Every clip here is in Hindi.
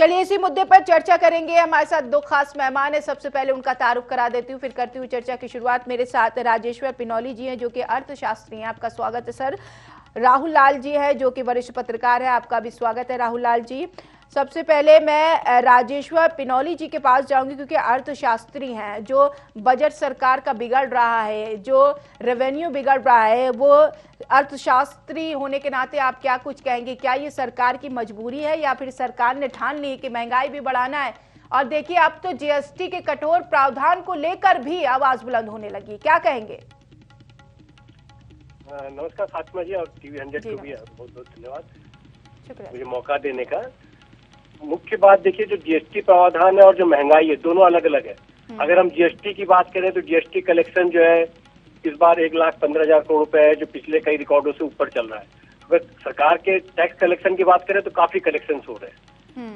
चलिए इसी मुद्दे पर चर्चा करेंगे। हमारे साथ दो खास मेहमान हैं। सबसे पहले उनका तारुफ करा देती हूँ, फिर करती हूँ चर्चा की शुरुआत। मेरे साथ राजेश्वर पिनौली जी हैं जो कि अर्थशास्त्री हैं, आपका स्वागत है सर। राहुल लाल जी है जो कि वरिष्ठ पत्रकार है, आपका भी स्वागत है राहुल लाल जी। सबसे पहले मैं राजेश्वर पिनौली जी के पास जाऊंगी क्योंकि अर्थशास्त्री हैं। जो बजट सरकार का बिगड़ रहा है, जो रेवेन्यू बिगड़ रहा है, वो अर्थशास्त्री होने के नाते आप क्या कुछ कहेंगे? क्या ये सरकार की मजबूरी है या फिर सरकार ने ठान ली कि महंगाई भी बढ़ाना है? और देखिए अब तो जीएसटी के कठोर प्रावधान को लेकर भी आवाज बुलंद होने लगी, क्या कहेंगे? नमस्कार फातिमा जी और टीवी 100 को भी बहुत बहुत धन्यवाद शुक्रिया मुझे मौका देने का। मुख्य बात देखिए, जो जीएसटी प्रावधान है और जो महंगाई है दोनों अलग अलग है। अगर हम जीएसटी की बात करें तो जीएसटी कलेक्शन जो है इस बार 1,15,000 करोड़ रुपए है, जो पिछले कई रिकॉर्डों से ऊपर चल रहा है। अगर सरकार के टैक्स कलेक्शन की बात करें तो काफी कलेक्शन हो रहे हैं।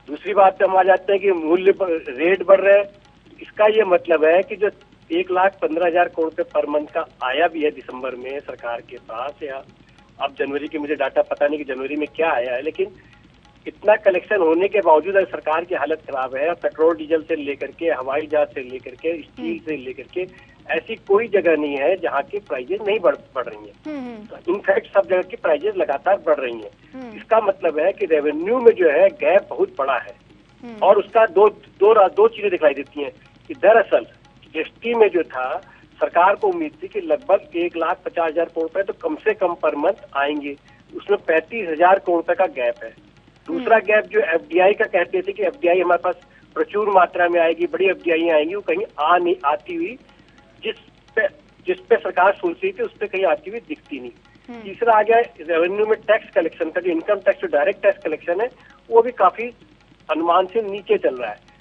दूसरी बात हम आ जाते हैं कि मूल्य रेट बढ़ रहे हैं। इसका ये मतलब है कि जो 1,15,000 करोड़ रुपए पर मंथ का आया भी है दिसंबर में सरकार के पास, या अब जनवरी की मुझे डाटा पता नहीं कि जनवरी में क्या आया है, लेकिन इतना कलेक्शन होने के बावजूद अगर सरकार की हालत खराब है, पेट्रोल डीजल से लेकर के, हवाई जहाज से लेकर के, स्टील से लेकर के, ऐसी कोई जगह नहीं है जहाँ की प्राइजेस नहीं बढ़ रही है। इनफैक्ट सब जगह की प्राइजेस लगातार बढ़ रही है। इसका मतलब है कि रेवेन्यू में जो है गैप बहुत बड़ा है। और उसका दो चीजें दिखाई देती हैं कि दरअसल जीएसटी में जो था, सरकार को उम्मीद थी कि लगभग 1,50,000 करोड़ रुपए तो कम से कम पर मंथ आएंगे। उसमें 35,000 करोड़ रुपए का गैप है। दूसरा गैप जो एफडीआई का कहते थे कि एफडीआई हमारे पास प्रचुर मात्रा में आएगी, बड़ी एफडीआई आएंगी, वो कहीं नहीं आती हुई, जिस पे सरकार सोच रही थी उस पे कहीं आती हुई दिखती नहीं। तीसरा आ गया रेवेन्यू में टैक्स कलेक्शन का, जो इनकम टैक्स जो डायरेक्ट टैक्स कलेक्शन है वो भी काफी अनुमान से नीचे चल रहा है।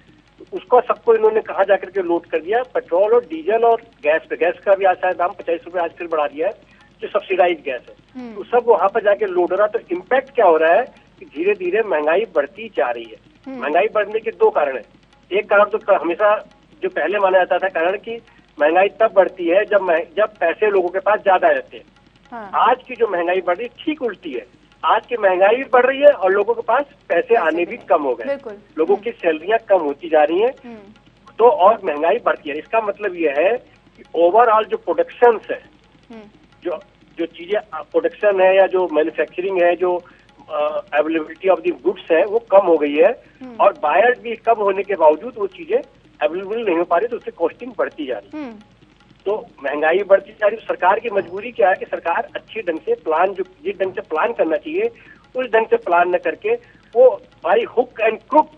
उसको सबको इन्होंने कहा जाकर के लोड कर दिया पेट्रोल और डीजल और गैस पे। गैस का भी आज शायद दाम 50 रुपए आज फिर बढ़ा दिया है, जो सब्सिडाइज गैस है। तो सब वहां पर जाके लोड हो रहा है। तो इम्पैक्ट क्या हो रहा है कि धीरे धीरे महंगाई बढ़ती जा रही है। महंगाई बढ़ने के दो कारण है। एक कारण तो हमेशा जो पहले माना जाता था कारण कि महंगाई तब बढ़ती है जब पैसे लोगों के पास ज्यादा रहते हैं। आज की जो महंगाई बढ़ रही है ठीक उल्टी है। आज की महंगाई भी बढ़ रही है और लोगों के पास पैसे आने भी कम हो गए, लोगों की सैलरियां कम होती जा रही हैं, तो और महंगाई बढ़ती है। इसका मतलब यह है कि ओवरऑल जो प्रोडक्शन है, जो चीजें प्रोडक्शन है या जो मैन्युफैक्चरिंग है, जो अवेलेबिलिटी ऑफ द गुड्स है वो कम हो गई है। और बायर्स भी कम होने के बावजूद वो चीजें अवेलेबल नहीं हो पा रही, तो उससे कॉस्टिंग बढ़ती जा रही है। तो महंगाई बढ़ती जा रही है। सरकार की मजबूरी क्या है कि सरकार अच्छी ढंग से प्लान, जो जिस ढंग से प्लान करना चाहिए उस ढंग से प्लान न करके वो बाई हुक एंड क्रुक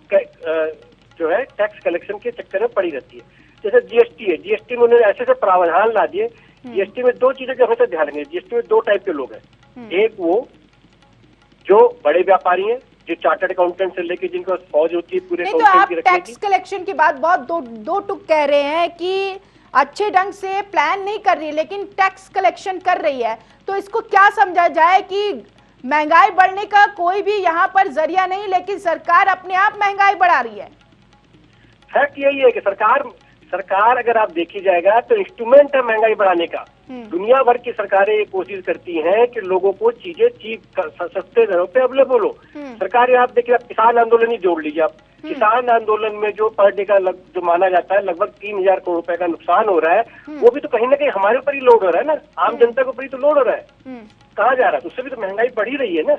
जो है टैक्स कलेक्शन के चक्कर में पड़ी रहती है। जैसे जीएसटी है, जीएसटी में उन्होंने ऐसे ऐसे प्रावधान ला दिए। जीएसटी में दो चीजें का हमेशा ध्यान रखेंगे। जीएसटी में दो टाइप के लोग हैं। एक वो जो बड़े व्यापारी हैं, जो चार्टर्ड अकाउंटेंट से लेके जिनको फौज होती है पूरे तो आप टैक्स कलेक्शन की बात बहुत दो टुक कह रहे हैं कि अच्छे ढंग से प्लान नहीं कर रही है लेकिन टैक्स कलेक्शन कर रही है, तो इसको क्या समझा जाए कि महंगाई बढ़ने का कोई भी यहाँ पर जरिया नहीं, लेकिन सरकार अपने आप महंगाई बढ़ा रही है? फैक्ट यही है कि सरकार अगर आप देखी जाएगा तो इंस्ट्रूमेंट है महंगाई बढ़ाने का। दुनिया भर की सरकारें ये कोशिश करती हैं कि लोगों को चीजें सस्ते दरों पे अवेलेबल हो। सरकारें आप देखिए, किसान आंदोलन ही जोड़ लीजिए आप। किसान आंदोलन में जो पर डे का जो माना जाता है लगभग 3,000 करोड़ रुपए का नुकसान हो रहा है, वो भी तो कहीं ना कहीं हमारे ऊपर ही लोड हो रहा है ना, आम जनता के ऊपर ही तो लोड हो रहा है। कहाँ जा रहा है? उससे भी तो महंगाई बढ़ी रही है ना,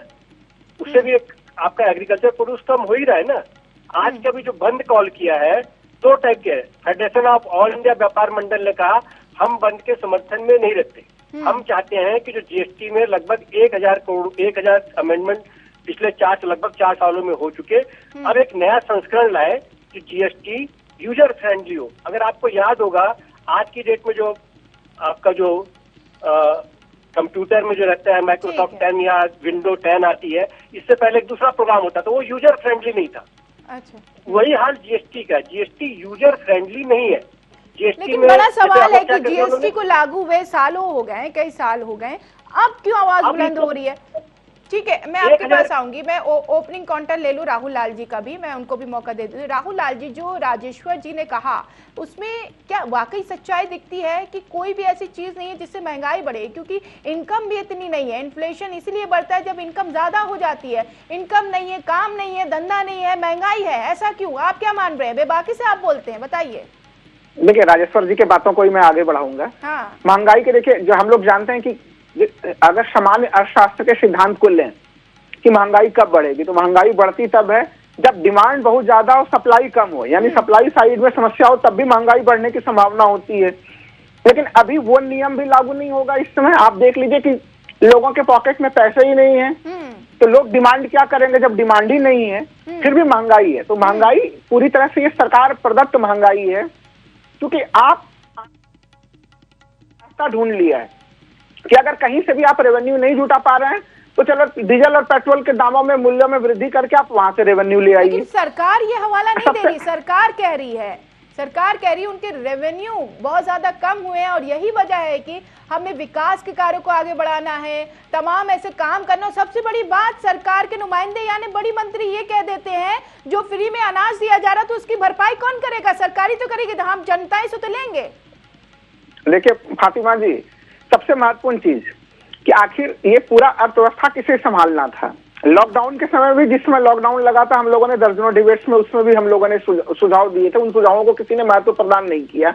उससे भी आपका एग्रीकल्चर प्रोड्यूस कम हो ही रहा है ना। आज का भी जो बंद कॉल किया है दो टाइप के, फेडरेशन ऑफ ऑल इंडिया व्यापार मंडल ने कहा हम बंद के समर्थन में नहीं रहते। हम चाहते हैं कि जो जीएसटी में लगभग 1,000 अमेंडमेंट पिछले लगभग 4 सालों में हो चुके, अब एक नया संस्करण लाए कि जीएसटी यूजर फ्रेंडली हो। अगर आपको याद होगा आज की डेट में जो आपका जो कंप्यूटर में जो रहता है माइक्रोसॉफ्ट 10 या विंडो 10 आती है, इससे पहले एक दूसरा प्रोग्राम होता था, वो यूजर फ्रेंडली नहीं था। अच्छा, वही हाल जीएसटी का। जीएसटी यूजर फ्रेंडली नहीं है। लेकिन बड़ा सवाल है कि जीएसटी को लागू हुए सालों हो गए, कई साल हो गए, अब क्यों आवाज बुलंद हो रही है? ठीक है, मैं आपके पास आऊंगी। मैं ओपनिंग काउंटर ले लूं राहुल लाल जी का भी, मैं उनको भी मौका दे दूं। राहुल लाल जी, जो राजेश्वर जी ने कहा उसमें क्या वाकई सच्चाई दिखती है कि कोई भी ऐसी चीज नहीं है जिससे महंगाई बढ़े? क्योंकि इनकम भी इतनी नहीं है। इन्फ्लेशन इसलिए बढ़ता है जब इनकम ज्यादा हो जाती है। इनकम नहीं है, काम नहीं है, धंधा नहीं है, महंगाई है। ऐसा क्यों? आप क्या मान रहे हैं? बेबाकी से आप बोलते हैं, बताइए। देखिए, राजेश्वर जी के बातों को ही मैं आगे बढ़ाऊंगा। हाँ। महंगाई के, देखिए, जो हम लोग जानते हैं कि अगर सामान्य अर्थशास्त्र के सिद्धांत को लें कि महंगाई कब बढ़ेगी, तो महंगाई बढ़ती तब है जब डिमांड बहुत ज्यादा हो, सप्लाई कम हो, यानी सप्लाई साइड में समस्या हो, तब भी महंगाई बढ़ने की संभावना होती है। लेकिन अभी वो नियम भी लागू नहीं होगा इस समय। आप देख लीजिए कि लोगों के पॉकेट में पैसे ही नहीं है, तो लोग डिमांड क्या करेंगे जब डिमांड ही नहीं है? फिर भी महंगाई है। तो महंगाई पूरी तरह से ये सरकार प्रदत्त महंगाई है, क्योंकि आप रास्ता ढूंढ लिया है कि अगर कहीं से भी आप रेवेन्यू नहीं जुटा पा रहे हैं तो चलो डीजल और पेट्रोल के दामों में, मूल्यों में वृद्धि करके आप वहां से रेवेन्यू ले आइए। लेकिन सरकार ये हवाला नहीं दे रही। सरकार कह रही है उनके रेवेन्यू बहुत ज्यादा कम हुए हैं और यही वजह है कि हमें विकास के कार्यों को आगे बढ़ाना है, तमाम ऐसे काम करना। सबसे बड़ी बात, सरकार के नुमाइंदे यानी बड़ी मंत्री ये कह देते हैं जो फ्री में अनाज दिया जा रहा तो उसकी भरपाई कौन करेगा? सरकारी तो करेगी, हम जनता से तो लेंगे। देखिए फातिमा जी, सबसे महत्वपूर्ण चीज कि आखिर ये पूरा अर्थव्यवस्था किसे संभालना था। लॉकडाउन के समय भी, जिस समय लॉकडाउन लगा था, हम लोगों ने दर्जनों डिबेट्स में, उसमें भी हम लोगों ने सुझाव दिए थे। उन सुझावों को किसी ने महत्व प्रदान नहीं किया।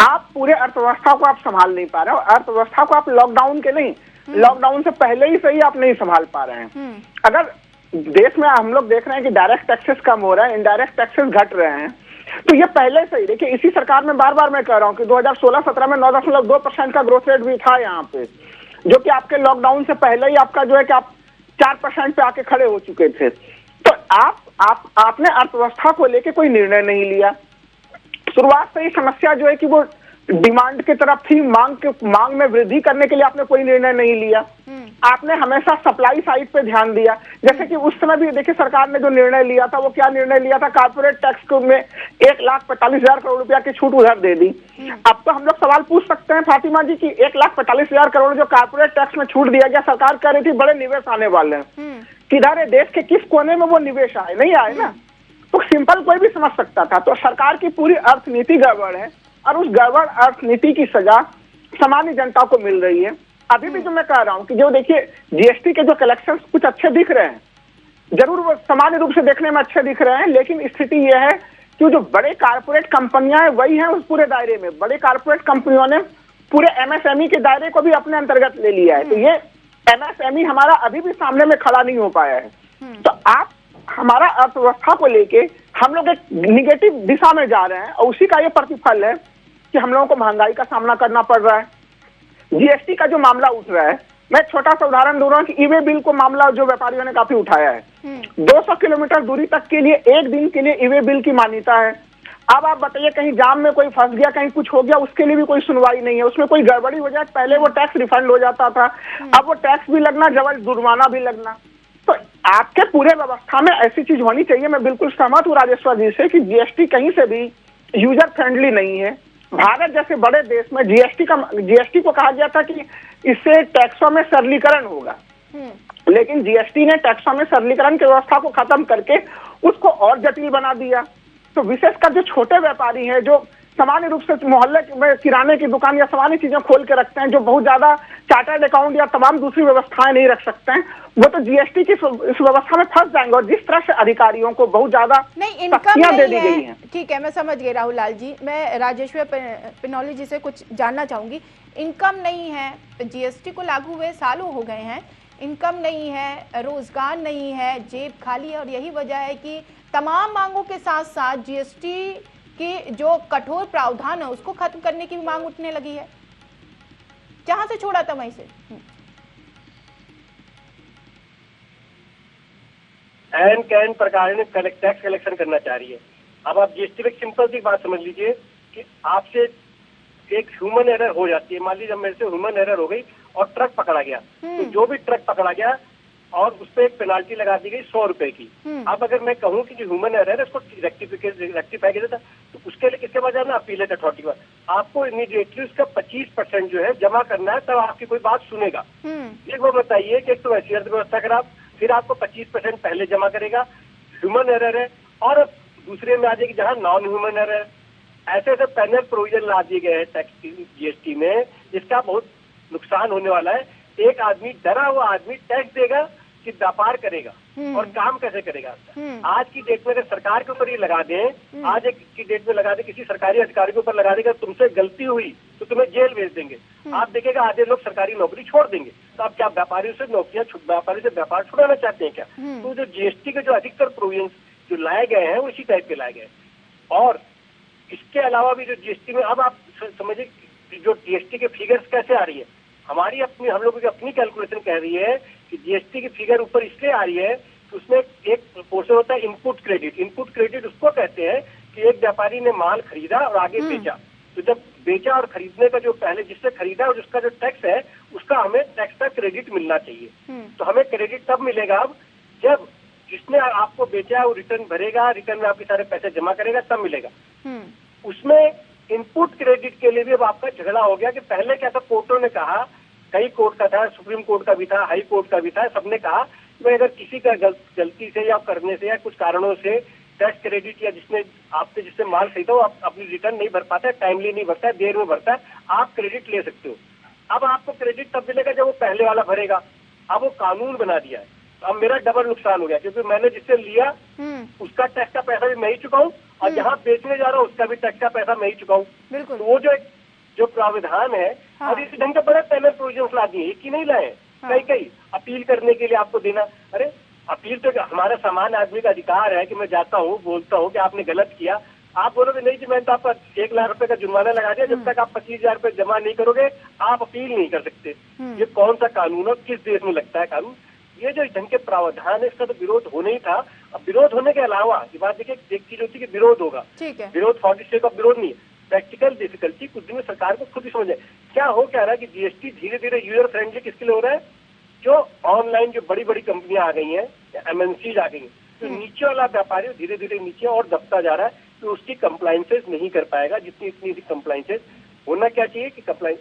आप पूरे अर्थव्यवस्था को आप संभाल नहीं पा रहे हो। अर्थव्यवस्था को आप लॉकडाउन के नहीं, लॉकडाउन से पहले ही सही आप नहीं संभाल पा रहे हैं। अगर देश में हम लोग देख रहे हैं कि डायरेक्ट टैक्सेस कम हो रहा है, इनडायरेक्ट टैक्सेस घट रहे हैं, तो ये पहले से ही, देखिए, इसी सरकार में बार बार मैं कह रहा हूं कि 2016-17 में 9.2% का ग्रोथ रेट भी था यहाँ पे, जो कि आपके लॉकडाउन से पहले ही आपका जो है कि आप 4% पे आके खड़े हो चुके थे। तो आपने अर्थव्यवस्था को लेके कोई निर्णय नहीं लिया। शुरुआत से ही समस्या जो है कि वो डिमांड की तरफ थी, मांग में वृद्धि करने के लिए आपने कोई निर्णय नहीं लिया। आपने हमेशा सप्लाई साइड पे ध्यान दिया। जैसे कि उस समय भी देखिए सरकार ने जो निर्णय लिया था, वो क्या निर्णय लिया था? कारपोरेट टैक्स में 1,45,000 करोड़ रुपया की छूट उधर दे दी। अब तो हम लोग सवाल पूछ सकते हैं फातिमा जी कि 1,45,000 करोड़ जो कारपोरेट टैक्स में छूट दिया गया, सरकार कह रही थी बड़े निवेश आने वाले हैं, किधर है? देश के किस कोने में वो निवेश आए? नहीं आए ना। तो सिंपल कोई भी समझ सकता था। तो सरकार की पूरी अर्थनीति गड़बड़ है और उस गड़बड़ अर्थनीति की सजा सामान्य जनता को मिल रही है। अभी भी जो मैं कह रहा हूं कि जो देखिए जीएसटी के जो कलेक्शंस कुछ अच्छे दिख रहे हैं, जरूर वो सामान्य रूप से देखने में अच्छे दिख रहे हैं, लेकिन स्थिति यह है कि जो बड़े कारपोरेट कंपनियां हैं वही हैं उस पूरे दायरे में। बड़े कारपोरेट कंपनियों ने पूरे एमएसएमई के दायरे को भी अपने अंतर्गत ले लिया है। तो ये एमएसएमई हमारा अभी भी सामने में खड़ा नहीं हो पाया है। तो आप हमारा अर्थव्यवस्था को लेके हम लोग एक निगेटिव दिशा में जा रहे हैं और उसी का ये प्रतिफल है कि हम लोगों को महंगाई का सामना करना पड़ रहा है। जीएसटी का जो मामला उठ रहा है, मैं छोटा सा उदाहरण दूं रहा हूं कि ई-वे बिल को मामला जो व्यापारियों ने काफी उठाया है। 200 किलोमीटर दूरी तक के लिए एक दिन के लिए ई-वे बिल की मान्यता है। अब आप बताइए, कहीं जाम में कोई फंस गया, कहीं कुछ हो गया, उसके लिए भी कोई सुनवाई नहीं है। उसमें कोई गड़बड़ी हो जाए, पहले वो टैक्स रिफंड हो जाता था, अब वो टैक्स भी लगना, जबरदस्त जुर्माना भी लगना। तो आपके पूरे व्यवस्था में ऐसी चीज होनी चाहिए। मैं बिल्कुल सहमत हूँ राजेश्वर जी से कि जीएसटी कहीं से भी यूजर फ्रेंडली नहीं है। भारत जैसे बड़े देश में जीएसटी को कहा गया था कि इससे टैक्सों में सरलीकरण होगा, लेकिन जीएसटी ने टैक्सों में सरलीकरण की व्यवस्था को खत्म करके उसको और जटिल बना दिया। तो विशेषकर जो छोटे व्यापारी हैं, जो सामान्य रूप से मोहल्ले में किराने की दुकान या सामान्य चीजें खोल के रखते हैं, जो बहुत ज्यादा चार्टर्ड अकाउंट या तमाम दूसरी व्यवस्थाएं नहीं रख सकते हैं, वो तो जीएसटी की इस व्यवस्था में फंस जाएंगे। और जिस तरह से अधिकारियों को बहुत ज्यादा शक्तियां दे दी गई हैं। ठीक है, मैं समझ गई राहुल लाल जी। मैं राजेश्वर पिनौली जी से कुछ जानना चाहूंगी। इनकम नहीं है, जीएसटी को लागू हुए सालों हो गए हैं, इनकम नहीं है, रोजगार नहीं है, जेब खाली है, और यही वजह है कि तमाम मांगों के साथ साथ जीएसटी कि जो कठोर प्रावधान है उसको खत्म करने की भी मांग उठने लगी है। जहां से छोड़ा था वहीं से एन कैन प्रकार ने टैक्स कलेक्शन करना चाह रही है। अब आप जीएसटी में सिंपल सी बात समझ लीजिए कि आपसे एक ह्यूमन एरर हो जाती है। मान लीजिए जब मेरे से ह्यूमन एरर हो गई और ट्रक पकड़ा गया, तो जो भी ट्रक पकड़ा गया और उस पर एक पेनाल्टी लगा दी गई 100 रुपए की। अब अगर मैं कहूँ कि जो ह्यूमन एरर है उसको रेक्टिफाई किया जाता, तो तो उसके लिए किसके पास जाना, अपीलेट अथॉरिटी के पास। आपको इमीडिएटली उसका 25% जो है जमा करना है, तब आपकी कोई बात सुनेगा। एक वो बताइए कि एक तो वैसी अर्थव्यवस्था खराब, फिर आपको 25% पहले जमा करेगा, ह्यूमन एरर है, और दूसरे में आ जाएगी जहाँ नॉन ह्यूमन एरर है। ऐसे ऐसे पैनल प्रोविजन ला दिए गए हैं टैक्स जीएसटी में, जिसका बहुत नुकसान होने वाला है। एक आदमी, डरा हुआ आदमी टैक्स देगा कि व्यापार करेगा और काम कैसे करेगा। आज की डेट में अगर सरकार के ऊपर ये लगा दें, आज एक की डेट में लगा दे, किसी सरकारी अधिकारी के ऊपर लगा देगा तुमसे गलती हुई तो तुम्हें जेल भेज देंगे, आप देखेगा आधे लोग सरकारी नौकरी छोड़ देंगे। तो आप क्या व्यापारियों से नौकरियां, व्यापारी से व्यापार छुड़ाना चाहते हैं क्या? तो जो जीएसटी के जो अधिकतर प्रोविजन जो लाए गए हैं वो इसी टाइप के लाए गए। और इसके अलावा भी जो जीएसटी में, अब आप समझिए जो जीएसटी के फिगर्स कैसे आ रही है, हमारी अपनी, हम लोगों की अपनी कैलकुलेशन कह रही है कि जीएसटी की फिगर ऊपर इसलिए आ रही है कि उसमें एक पोर्शन होता है इनपुट क्रेडिट। इनपुट क्रेडिट उसको कहते हैं कि एक व्यापारी ने माल खरीदा और आगे बेचा, तो जब बेचा और खरीदने का जो पहले जिससे खरीदा और उसका जो टैक्स है उसका हमें टैक्स का क्रेडिट मिलना चाहिए। तो हमें क्रेडिट तब मिलेगा अब जब जिसने आपको बेचा वो रिटर्न भरेगा, रिटर्न में आपके सारे पैसे जमा करेगा, तब मिलेगा। उसमें इनपुट क्रेडिट के लिए भी अब आपका झगड़ा हो गया कि पहले क्या था, कोर्टों ने कहा, कई कोर्ट का था, सुप्रीम कोर्ट का भी था, हाई कोर्ट का भी था, सबने कहा कि अगर किसी का गलती से या करने से या कुछ कारणों से टैक्स क्रेडिट या जिसने आपसे जिससे माल खरीदा वो अपनी रिटर्न नहीं भर पाता है, टाइमली नहीं भरता है, देर में भरता है, आप क्रेडिट ले सकते हो। अब आपको क्रेडिट तब मिलेगा जब वो पहले वाला भरेगा। अब वो कानून बना दिया है, अब मेरा डबल नुकसान हो गया क्योंकि मैंने जिससे लिया उसका टैक्स का पैसा भी मैं ही चुकाऊं और जहाँ बेचने जा रहा हूँ उसका भी टैक्स का पैसा मैं ही चुकाऊं। तो वो जो प्राविधान है, और इस ढंग के बड़े पैनल प्रोविजन ला दिए, एक ही नहीं लाए, कई अपील करने के लिए आपको देना। अरे अपील तो हमारा सामान्य आदमी का अधिकार है कि मैं जाता हूँ, बोलता हूँ कि आपने गलत किया, आप बोलोगे नहीं जी मैंने तो आपका 1 लाख रुपए का जुर्माना लगा दिया, जब तक आप 25,000 रुपए जमा नहीं करोगे आप अपील नहीं कर सकते। ये कौन सा कानून है, किस देश में लगता है कानून? ये जो ढंग के प्रावधान है इसका तो विरोध होना ही था। अब विरोध होने के अलावा ये बात देखिए, एक चीज होती है कि विरोध होगा, विरोध फॉर द सेक ऑफ विरोध नहीं है। प्रैक्टिकल डिफिकल्टी कुछ दिन में सरकार को खुद ही समझ है क्या हो क्या रहा है कि जीएसटी धीरे धीरे यूजर फ्रेंडली किसके लिए हो रहा है, जो ऑनलाइन जो बड़ी बड़ी कंपनियां आ गई हैं या एमएनसीज आ गई हैं, तो नीचे वाला व्यापारी धीरे धीरे नीचे और दबता जा रहा है, तो उसकी कंप्लाइंसेस नहीं कर पाएगा जितनी इतनी कंप्लाइंसेस होना क्या चाहिए कि कंप्लाइंस।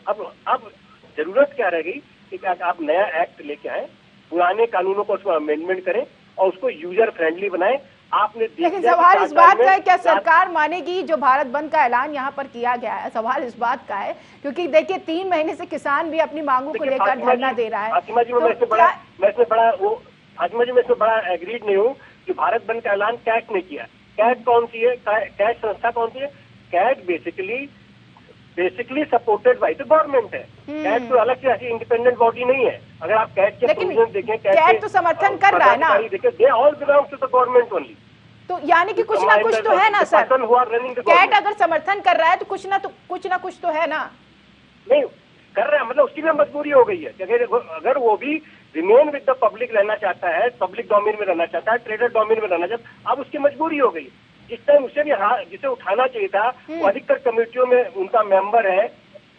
अब जरूरत क्या रह गई कि आप नया एक्ट लेके आए, पुराने कानूनों को उसमें अमेंडमेंट करें और उसको यूजर फ्रेंडली बनाएं। आपने लेकिन सवाल इस बात का है क्या सरकार मानेगी जो भारत बंद का ऐलान यहाँ पर किया गया है? सवाल इस बात का है क्योंकि देखिए 3 महीने से किसान भी अपनी मांगों को लेकर धरना दे रहा है। फातिमा जी, मैं इसमें बड़ा एग्रीड नहीं हूँ कि भारत बंद का ऐलान कैट ने किया। कैट कौन सी है? कैट संस्था कौन सी है? CAT basically supported by the government है। कैट तो अलग से ऐसी इंडिपेंडेंट बॉडी नहीं है। अगर आप कैट के प्रोविजन देखें, कैट तो समर्थन कर रहा है ना, they all belongs to the government only. तो यानी कि कुछ ना कुछ तो है ना सर, कैट अगर समर्थन कर रहा है तो कुछ ना कुछ तो है ना। नहीं कर रहा है मतलब उसकी भी मजबूरी हो गई है। अगर वो भी रिमेन विद द पब्लिक रहना चाहता है, पब्लिक डोमेन में रहना चाहता है, ट्रेडर डोमेन में रहना चाहता है, अब उसकी मजबूरी हो गई। जिस टाइम उसे भी जिसे उठाना चाहिए था, वो अधिकतर कमेटियों में उनका मेंबर है,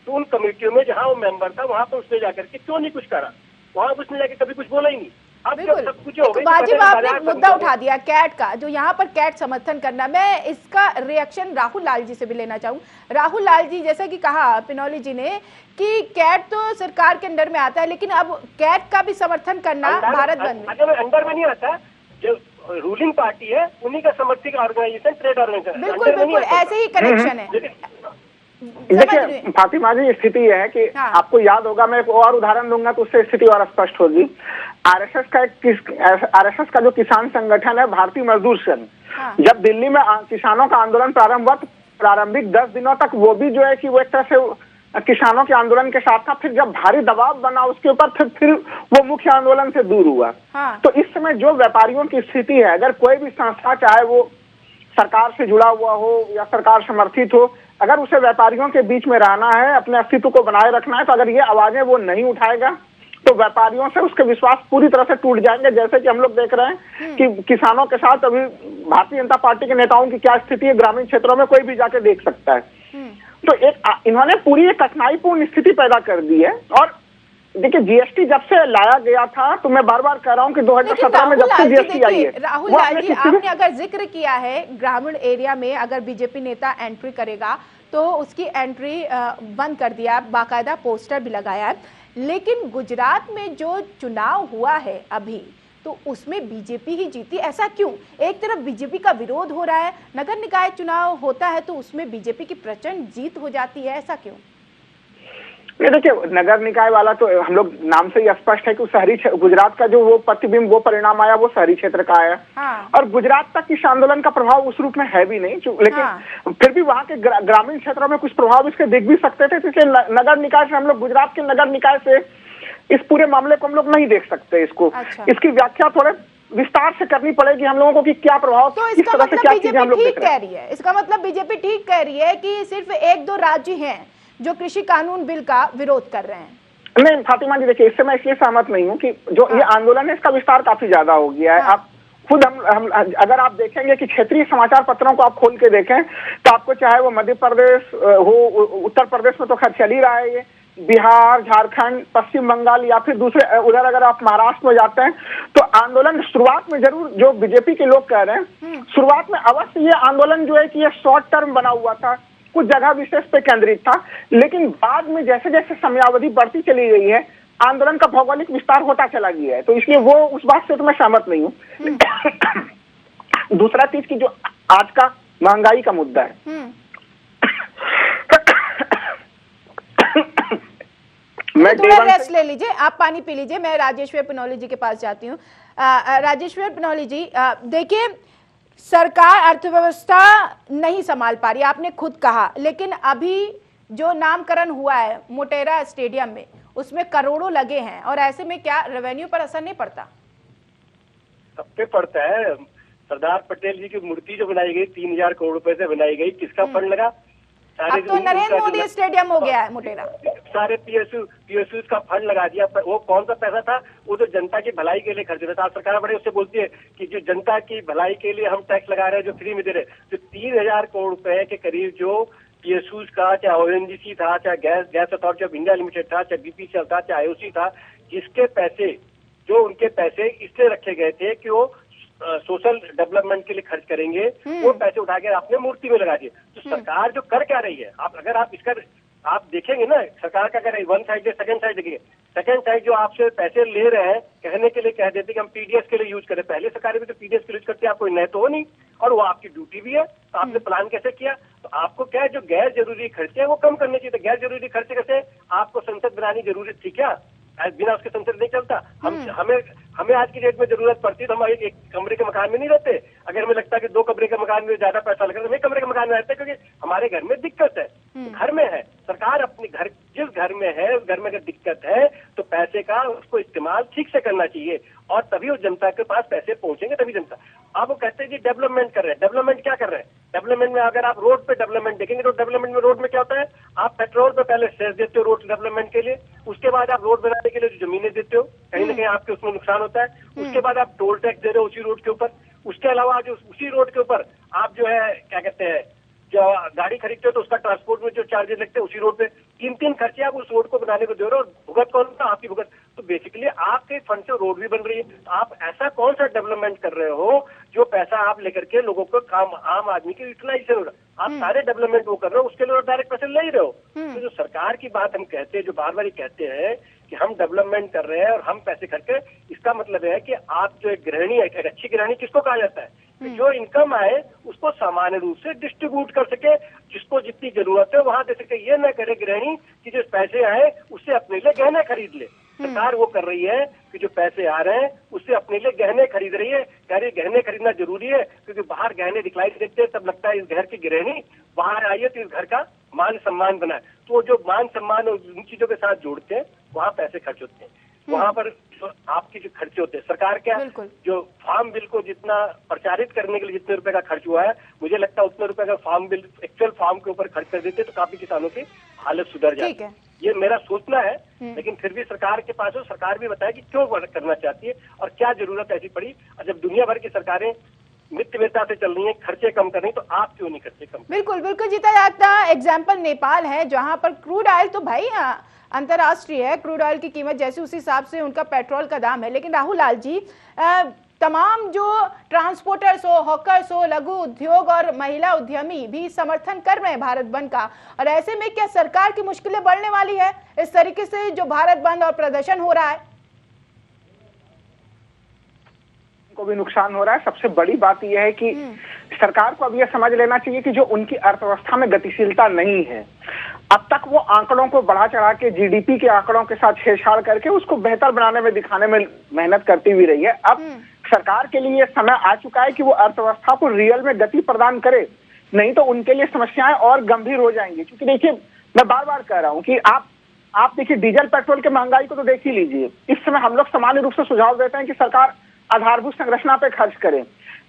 तो उन कमेटियों में जहां वो मेंबर था वहां पर उसने जाकर के क्यों नहीं कुछ करा, वहां उसने जाकर कभी कुछ बोला ही नहीं। अब जब सब कुछ हो गया, वाजिब आपने मुद्दा उठा दिया कैट का, जो यहाँ पर कैट समर्थन करना, मैं इसका रिएक्शन राहुल लाल जी से भी लेना चाहूँ। राहुल लाल जी, जैसा कि कहा पिनौली जी ने कि कैट तो सरकार के अंडर में आता है, लेकिन अब कैट का भी समर्थन करना भारत बंद में अंडर में नहीं आता। जो रूलिंग पार्टी है उन्हीं का समर्थित ऑर्गेनाइजेशन, ट्रेड ऑर्गेनाइजेशन, बिल्कुल ऐसे ही कनेक्शन है। देखिए फातिमा जी, स्थिति यह है कि आपको याद होगा, मैं एक और उदाहरण दूंगा तो उससे स्थिति और स्पष्ट होगी। आरएसएस का जो किसान संगठन है भारतीय मजदूर संघ, जब दिल्ली में किसानों का आंदोलन प्रारंभ हुआ तो प्रारंभिक 10 दिनों तक वो भी जो है कि वो एक तरह से किसानों के आंदोलन के साथ था। फिर जब भारी दबाव बना उसके ऊपर फिर वो मुख्य आंदोलन से दूर हुआ। तो इस समय जो व्यापारियों की स्थिति है, अगर कोई भी संस्था चाहे वो सरकार से जुड़ा हुआ हो या सरकार समर्थित हो, अगर उसे व्यापारियों के बीच में रहना है, अपने अस्तित्व को बनाए रखना है, तो अगर ये आवाजें वो नहीं उठाएगा तो व्यापारियों से उसके विश्वास पूरी तरह से टूट जाएंगे। जैसे कि हम लोग देख रहे हैं कि किसानों के साथ अभी भारतीय जनता पार्टी के नेताओं की क्या स्थिति है, ग्रामीण क्षेत्रों में कोई भी जाके देख सकता है। तो इन्होंने पूरी एक कठिनाईपूर्ण स्थिति पैदा कर दी है। और देखिए जीएसटी जब से लाया गया था, तो मैं बार बार कह रहा हूं कि 2017 में जब से जीएसटी आई है, राहुल लाल जी, आपने अगर जिक्र किया है ग्रामीण एरिया में अगर बीजेपी नेता एंट्री करेगा तो उसकी एंट्री बंद कर दिया, बाकायदा पोस्टर भी लगाया है, लेकिन गुजरात में जो चुनाव हुआ है अभी, तो उसमें बीजेपी ही जीती, ऐसा क्यों? एक तरफ बीजेपी का विरोध हो रहा है, नगर निकाय चुनाव होता है तो उसमें बीजेपी की प्रचंड जीत हो जाती है, ऐसा क्यों? ये देखिए, नगर निकाय वाला तो हम लोग नाम से ही स्पष्ट है कि शहरी गुजरात का जो वो प्रतिबिंब, वो परिणाम आया, वो शहरी क्षेत्र का आया। हाँ। और गुजरात तक इस आंदोलन का प्रभाव उस रूप में है भी नहीं, लेकिन हाँ। फिर भी वहां के ग्रामीण क्षेत्रों में कुछ प्रभाव इसके दिख भी सकते थे, इसलिए नगर निकाय से हम लोग, गुजरात के नगर निकाय से इस पूरे मामले को हम लोग नहीं देख सकते इसको। अच्छा। इसकी व्याख्या थोड़े विस्तार से करनी पड़ेगी हम लोगों को कि क्या प्रभाव, तो इसका मतलब बीजेपी ठीक कह रही है, इसका मतलब बीजेपी ठीक कह रही है कि सिर्फ 1-2 राज्य हैं जो कृषि कानून बिल का विरोध कर रहे हैं। नहीं फातिमा जी, देखिए इससे मैं इसलिए सहमत नहीं हूँ कि जो ये आंदोलन है इसका विस्तार काफी ज्यादा हो गया है। आप खुद हम अगर आप देखेंगे कि क्षेत्रीय समाचार पत्रों को आप खोल के देखें तो आपको चाहे वो मध्य प्रदेश हो, उत्तर प्रदेश में तो खैर चल ही रहा है ये, बिहार, झारखंड, पश्चिम बंगाल या फिर दूसरे उधर अगर आप महाराष्ट्र में जाते हैं तो आंदोलन शुरुआत में जरूर, जो बीजेपी के लोग कह रहे हैं, शुरुआत में अवश्य ये आंदोलन जो है कि ये शॉर्ट टर्म बना हुआ था, कुछ जगह विशेष पे केंद्रित था, लेकिन बाद में जैसे जैसे समयावधि बढ़ती चली गई है, आंदोलन का भौगोलिक विस्तार होता चला गया है, तो इसलिए वो उस बात से तो मैं सहमत नहीं हूँ। दूसरा चीज की जो आज का महंगाई का मुद्दा है, मैं थोड़ा रेस्ट ले लीजिए, आप पानी पी लीजिए, मैं राजेश्वर पिनौली जी के पास जाती हूँ। राजेश्वर पिनौली जी, देखिए सरकार अर्थव्यवस्था नहीं संभाल पा रही, आपने खुद कहा, लेकिन अभी जो नामकरण हुआ है मोटेरा स्टेडियम में, उसमें करोड़ों लगे हैं, और ऐसे में क्या रेवेन्यू पर असर नहीं पड़ता? सब पे पड़ता है। सरदार पटेल जी की मूर्ति जो बनाई गई 3000 करोड़ रुपए से बनाई गई, किसका फंड लगा? अब तो नरेंद्र मोदी स्टेडियम हो गया है मोटेरा। सारे पीएसयू का फंड लगा दिया। वो कौन सा पैसा था? वो तो जनता की भलाई के लिए खर्च होता था। सरकार बड़े उससे बोलती है कि जो जनता की भलाई के लिए हम टैक्स लगा रहे हैं, जो फ्री में दे रहे हैं, जो 3000 करोड़ रुपए के करीब जो पीएसयू का, चाहे ओएनजीसी था, चाहे gas authority of India limited था, चाहे बीपीसीएल था, चाहे आईओसी था, जिसके पैसे, जो उनके पैसे इसलिए रखे गए थे कि वो सोशल डेवलपमेंट के लिए खर्च करेंगे, वो पैसे उठा के आपने मूर्ति में लगा दिए। तो सरकार जो कर क्या रही है, अगर आप इसका आप देखेंगे ना, सरकार का कर रही है, वन साइड है, सेकंड साइड देखिए। सेकंड साइड जो आपसे पैसे ले रहे हैं, कहने के लिए कह देते कि हम पीडीएस के लिए यूज करें। पहले सरकार भी तो पीडीएस के लिए यूज करती है, आप कोई नए तो हो नहीं, और वो आपकी ड्यूटी भी है। तो आपने प्लान कैसे किया? तो आपको क्या है, जो गैर जरूरी खर्चे हैं वो कम करने चाहिए। गैर जरूरी खर्चे कैसे? आपको संसद बनानी जरूरी थी क्या? बिना उसके संसद नहीं चलता। हमें आज की डेट में जरूरत पड़ती है तो हम एक कमरे के मकान में नहीं रहते। अगर हमें लगता है कि 2 कमरे के मकान में ज्यादा पैसा लग रहा है तो 1 कमरे के मकान में रहते हैं, क्योंकि हमारे घर में दिक्कत है, घर में है। सरकार अपने घर, जिस घर में है उस घर में अगर दिक्कत है तो पैसे का उसको इस्तेमाल ठीक से करना चाहिए, और तभी उस जनता के पास पैसे पहुंचेंगे, तभी जनता। अब वो कहते हैं कि डेवलपमेंट कर रहे हैं। डेवलपमेंट क्या कर रहे हैं? डेवलपमेंट में अगर आप रोड पे डेवलपमेंट देखेंगे तो डेवलपमेंट में, रोड में क्या होता है, आप पेट्रोल पे पहले सेस देते हो रोड डेवलपमेंट के लिए, उसके बाद आप रोड बनाने के लिए जो जमीनें देते हो, कहीं ना कहीं आपके उसमें नुकसान होता है, उसके बाद आप टोल टैक्स दे रहे हो उसी रोड के ऊपर, उसके अलावा जो उसी रोड के ऊपर आप जो है क्या कहते हैं, जो गाड़ी खरीदते हो तो उसका ट्रांसपोर्ट में जो चार्जेस लगते हैं उसी रोड पे, 3 खर्चे आप उस रोड को बनाने को दे रहे हो, और भुगत कौन सा? आपकी भुगत। तो बेसिकली आपके फंड से रोड भी बन रही है। तो आप ऐसा कौन सा डेवलपमेंट कर रहे हो जो पैसा आप लेकर के लोगों को काम, आम आदमी की यूटिलाइजेशन हो रहा है? आप सारे डेवलपमेंट वो कर रहे हो, उसके लिए डायरेक्ट पैसे ले ही रहे हो। तो जो सरकार की बात हम कहते हैं, जो बार बार कहते हैं कि हम डेवलपमेंट कर रहे हैं और हम पैसे खर्च करें, इसका मतलब है कि आप जो एक गृहिणी है, एक अच्छी गृहिणी किसको कहा जाता है? कि जो इनकम आए उसको सामान्य रूप से डिस्ट्रीब्यूट कर सके, जिसको जितनी जरूरत है वहां दे सके। ये न करे गृहिणी कि जो पैसे आए उससे अपने लिए गहने खरीद ले। सरकार वो कर रही है कि जो पैसे आ रहे हैं उससे अपने लिए गहने खरीद रही है। कह रही गहने खरीदना जरूरी है, क्योंकि बाहर गहने दिखलाई देते हैं तब लगता है इस घर की गृहिणी बाहर आई है तो इस घर का मान सम्मान बना है। तो जो मान सम्मान और उन चीजों के साथ जोड़ते हैं वहां पैसे खर्च होते हैं। वहां पर जो आपके जो खर्चे होते हैं, सरकार क्या जो फार्म बिल को जितना प्रचारित करने के लिए जितने रुपए का खर्च हुआ है, मुझे लगता है उतने रुपए का फार्म बिल एक्चुअल फार्म के ऊपर खर्च कर देते तो काफी किसानों की हालत सुधर जाती है। ये मेरा सोचना है, लेकिन फिर भी सरकार के पास हो, सरकार भी बताए कि क्यों करना चाहती है और क्या जरूरत ऐसी पड़ी। और जब दुनिया भर की सरकारें नित्यवेता से चल रही है, खर्चे कम कर रही है, तो आप क्यों नहीं खर्चे कम? बिल्कुल बिल्कुल जीता जाता एग्जाम्पल नेपाल है, जहां पर क्रूड ऑयल तो भाई अंतर्राष्ट्रीय है, क्रूड ऑयल की कीमत जैसी उस हिसाब से उनका पेट्रोल का दाम है। लेकिन राहुल लाल जी, तमाम जो ट्रांसपोर्टर्स हो, हॉकर्स हो, लघु उद्योग और महिला उद्यमी भी समर्थन कर रहे हैं भारत बंद का, और ऐसे में क्या सरकार की मुश्किलें बढ़ने वाली है इस तरीके से जो भारत बंद और प्रदर्शन हो रहा है? को भी नुकसान हो रहा है। सबसे बड़ी बात यह है कि सरकार को अब यह समझ लेना चाहिए कि जो उनकी अर्थव्यवस्था में गतिशीलता नहीं है, अब तक वो आंकड़ों को बढ़ा चढ़ा के जीडीपी के आंकड़ों के साथ छेड़छाड़ करके उसको बेहतर बनाने में, दिखाने में मेहनत करती हुई रही है। अब सरकार के लिए समय आ चुका है कि वो अर्थव्यवस्था को रियल में गति प्रदान करे, नहीं तो उनके लिए समस्याएं और गंभीर हो जाएंगी। क्योंकि देखिए, मैं बार बार कह रहा हूं कि आप देखिए, डीजल पेट्रोल के महंगाई को तो देख ही लीजिए। इस समय हम लोग सामान्य रूप से सुझाव देते हैं कि सरकार आधारभूत संरचना पे खर्च करें।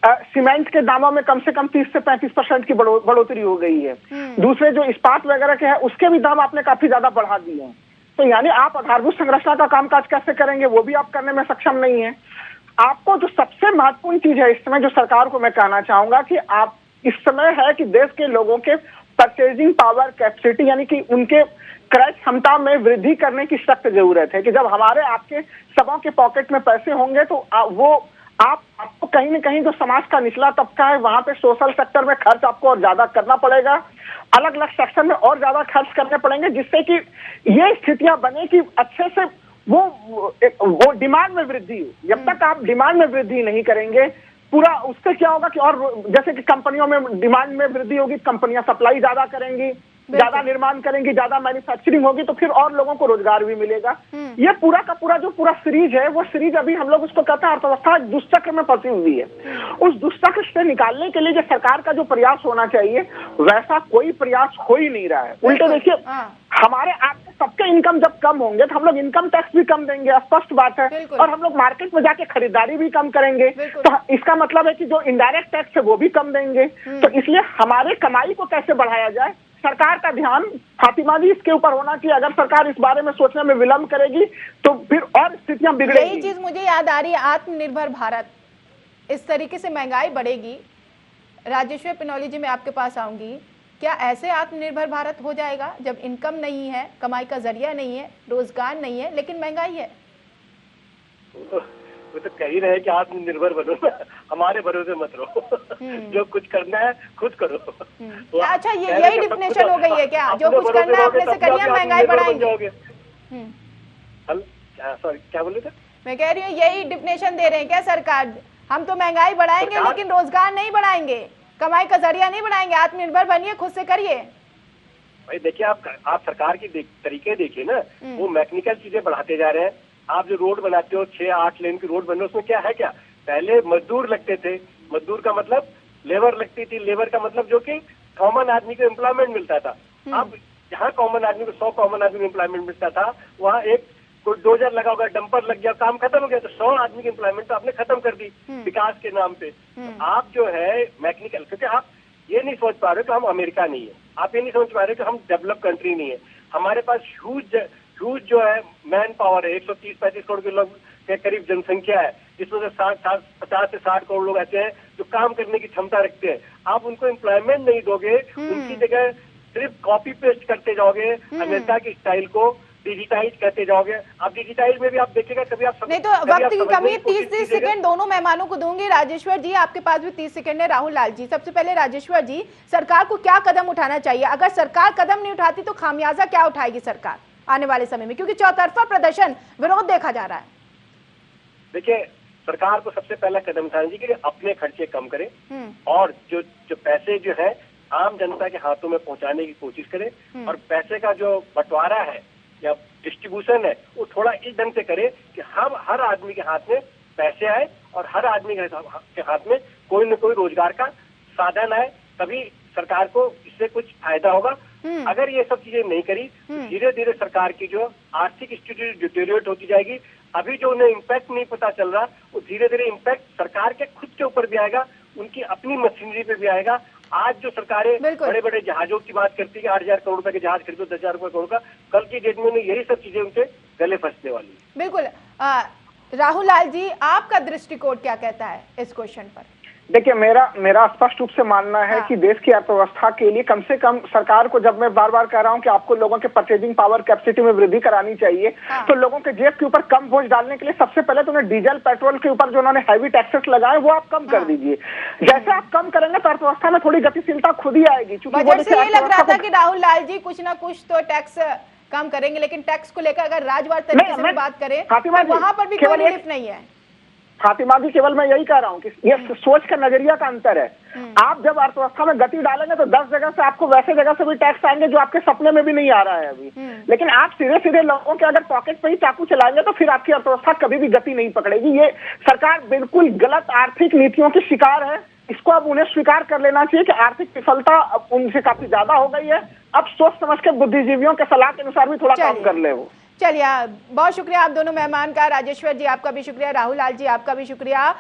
सीमेंट के दामों में कम से कम 30 से 35% की बढ़ोतरी हो गई है। दूसरे जो इस्पात वगैरह के हैं उसके भी दाम आपने काफी ज्यादा बढ़ा दिए हैं। तो यानी आप आधारभूत संरचना का कामकाज कैसे करेंगे, वो भी आप करने में सक्षम नहीं है। आपको जो सबसे महत्वपूर्ण चीज है इस समय, जो सरकार को मैं कहना चाहूंगा कि आप इस समय है कि देश के लोगों के परचेजिंग पावर कैपेसिटी, यानी कि उनके क्रय क्षमता में वृद्धि करने की सख्त जरूरत है। कि जब हमारे आपके सबों के पॉकेट में पैसे होंगे तो वो आपको कहीं न कहीं जो समाज का निचला तबका है वहां पे सोशल सेक्टर में खर्च आपको और ज्यादा करना पड़ेगा, अलग अलग सेक्शन में और ज्यादा खर्च करने पड़ेंगे, जिससे कि ये स्थितियां बने कि अच्छे से वो डिमांड में वृद्धि हो। जब तक आप डिमांड में वृद्धि नहीं करेंगे, पूरा उससे क्या होगा कि और जैसे कि कंपनियों में डिमांड में वृद्धि होगी, कंपनियां सप्लाई ज्यादा करेंगी, ज्यादा निर्माण करेंगी, ज्यादा मैन्युफैक्चरिंग होगी, तो फिर और लोगों को रोजगार भी मिलेगा। ये पूरा का पूरा जो पूरा सीरीज है, वो सीरीज अभी हम लोग उसको कहते हैं अर्थव्यवस्था दुष्चक्र में फंसी हुई है। उस दुष्चक्र से निकालने के लिए जो सरकार का जो प्रयास होना चाहिए, वैसा कोई प्रयास हो ही नहीं रहा है। उल्टे देखिए, हमारे आपके सबके इनकम जब कम होंगे तो हम लोग इनकम टैक्स भी कम देंगे, स्पष्ट बात है, और हम लोग मार्केट में जाके खरीदारी भी कम करेंगे। तो इसका मतलब है कि जो इनडायरेक्ट टैक्स है वो भी कम देंगे। तो इसलिए हमारे कमाई को कैसे बढ़ाया जाए, सरकार का ध्यान, फातिमा जी, इसके ऊपर होना चाहिए। अगर सरकार इस बारे में सोचने में विलंब करेगी तो फिर और स्थितियां बिगड़ेंगी। यही चीज मुझे याद आ रही है, आत्मनिर्भर भारत, इस तरीके से महंगाई बढ़ेगी। राजेश्वर पिनौली जी, मैं आपके पास आऊंगी, क्या ऐसे आत्मनिर्भर भारत हो जाएगा जब इनकम नहीं है, कमाई का जरिया नहीं है, रोजगार नहीं है, लेकिन महंगाई है? वो तो कह ही रहे कि आत्मनिर्भर बनो ना, हमारे भरोसे मत रहो। जो कुछ करना है खुद करो। अच्छा, यही डिफिनेशन हो गई है क्या? जो कुछ करना है अपने से करिए, महंगाई बढ़ाएंगे। सॉरी, क्या बोले थे? मैं कह रही हूँ यही डिफिनेशन दे रहे हैं क्या सरकार? हम तो महंगाई बढ़ाएंगे लेकिन रोजगार नहीं बढ़ाएंगे, कमाई का जरिया नहीं बढ़ाएंगे, आत्मनिर्भर बनिए, खुद से करिए। भाई देखिए, आप सरकार की तरीके देखिए ना, वो मैकेनिकल चीजें बढ़ाते जा रहे हैं। आप जो रोड बनाते हो, 6-8 लेन की रोड बन रही है, उसमें क्या है, क्या पहले मजदूर लगते थे, मजदूर का मतलब लेबर लगती थी, लेबर का मतलब जो कि कॉमन आदमी को एम्प्लॉयमेंट मिलता था। अब जहाँ कॉमन आदमी को 100 कॉमन आदमी को एम्प्लॉयमेंट मिलता था, वहाँ एक कोई डोजर लगा होगा, डंपर लग गया, काम खत्म हो गया। तो 100 आदमी की एम्प्लॉयमेंट तो आपने खत्म कर दी विकास के नाम पे। आप जो है मैकेनिकल, क्योंकि आप ये नहीं सोच पा रहे कि हम अमेरिका नहीं है, आप ये नहीं समझ पा रहे कि हम डेवलप कंट्री नहीं है। हमारे पास ह्यूज जो है मैन पावर है, 130-135 करोड़ के लोग के करीब जनसंख्या है, जिसमें से 50 से 60 करोड़ लोग ऐसे हैं जो काम करने की क्षमता रखते हैं। आप उनको एम्प्लॉयमेंट नहीं दोगे, उनकी जगह सिर्फ कॉपी पेस्ट करते जाओगे, अमेरिका की स्टाइल को डिजिटाइज करते जाओगे। आप डिजिटाइज में भी आप देखिएगा कभी आप नहीं, तो वक्त की कमी, 30 सेकंड दोनों मेहमानों को दूंगी। राजेश्वर जी, आपके पास भी 30 सेकंड है। राहुल लाल जी, सबसे पहले राजेश्वर जी, सरकार को क्या कदम उठाना चाहिए? अगर सरकार कदम नहीं उठाती तो खामियाजा क्या उठाएगी सरकार आने वाले समय में, क्योंकि चौतरफा प्रदर्शन, विरोध देखा जा रहा है? देखिए, सरकार को सबसे पहला कदम उठाना चाहिए कि अपने खर्चे कम करे और जो पैसे जो है आम जनता के हाथों में पहुंचाने की कोशिश करे, और पैसे का जो बंटवारा है या डिस्ट्रीब्यूशन है वो थोड़ा इस ढंग से करे कि हम हर आदमी के हाथ में पैसे आए और हर आदमी के हाथ में कोई न कोई रोजगार का साधन आए, तभी सरकार को इससे कुछ फायदा होगा। अगर ये सब चीजें नहीं करी, धीरे धीरे सरकार की जो आर्थिक स्थिति डिटेरियोरेट होती जाएगी। अभी जो उन्हें इम्पैक्ट नहीं पता चल रहा, वो धीरे धीरे इम्पैक्ट सरकार के खुद के ऊपर भी आएगा, उनकी अपनी मशीनरी पे भी आएगा। आज जो सरकारें बड़े बड़े जहाजों की बात करती है, 8,000 करोड़ रुपए के जहाज खरीदो, 10,000 रुपए करोड़ का, कल की डेट में यही सब चीजें उनसे गले फंसने वाली है। बिल्कुल। राहुल लाल जी, आपका दृष्टिकोण क्या कहता है इस क्वेश्चन पर? देखिए, मेरा स्पष्ट रूप से मानना है कि देश की अर्थव्यवस्था के लिए कम से कम सरकार को, जब मैं बार बार कह रहा हूं कि आपको लोगों के परचेजिंग पावर कैपेसिटी में वृद्धि करानी चाहिए, तो लोगों के जेब के ऊपर कम बोझ डालने के लिए सबसे पहले तो उन्हें डीजल पेट्रोल के ऊपर जो उन्होंने हैवी टैक्सेस लगाए वो आप कम कर दीजिए। जैसे आप कम करेंगे तो अर्थव्यवस्था में थोड़ी गतिशीलता खुद ही आएगी। बजट से ये लग रहा था कि राहुल लाल जी कुछ ना कुछ तो टैक्स कम करेंगे, लेकिन टैक्स को लेकर अगर राजवार तरीके से बात करें तो वहां पर भी कोई रिलीफ नहीं है। फातिमा जी, केवल मैं यही कह रहा हूँ कि ये सोच का नजरिया का अंतर है। आप जब अर्थव्यवस्था में गति डालेंगे तो 10 जगह से आपको वैसे जगह से भी टैक्स आएंगे जो आपके सपने में भी नहीं आ रहा है अभी। लेकिन आप सीधे सीधे लोगों के अगर पॉकेट पे ही चाकू चलाएंगे तो फिर आपकी अर्थव्यवस्था कभी भी गति नहीं पकड़ेगी। ये सरकार बिल्कुल गलत आर्थिक नीतियों की शिकार है। इसको अब उन्हें स्वीकार कर लेना चाहिए कि आर्थिक विफलता अब उनसे काफी ज्यादा हो गई है। अब सोच समझ के बुद्धिजीवियों के सलाह के अनुसार भी थोड़ा काम कर ले वो। चलिए, बहुत शुक्रिया आप दोनों मेहमान का। राजेश्वर जी आपका भी शुक्रिया, राहुल लाल जी आपका भी शुक्रिया।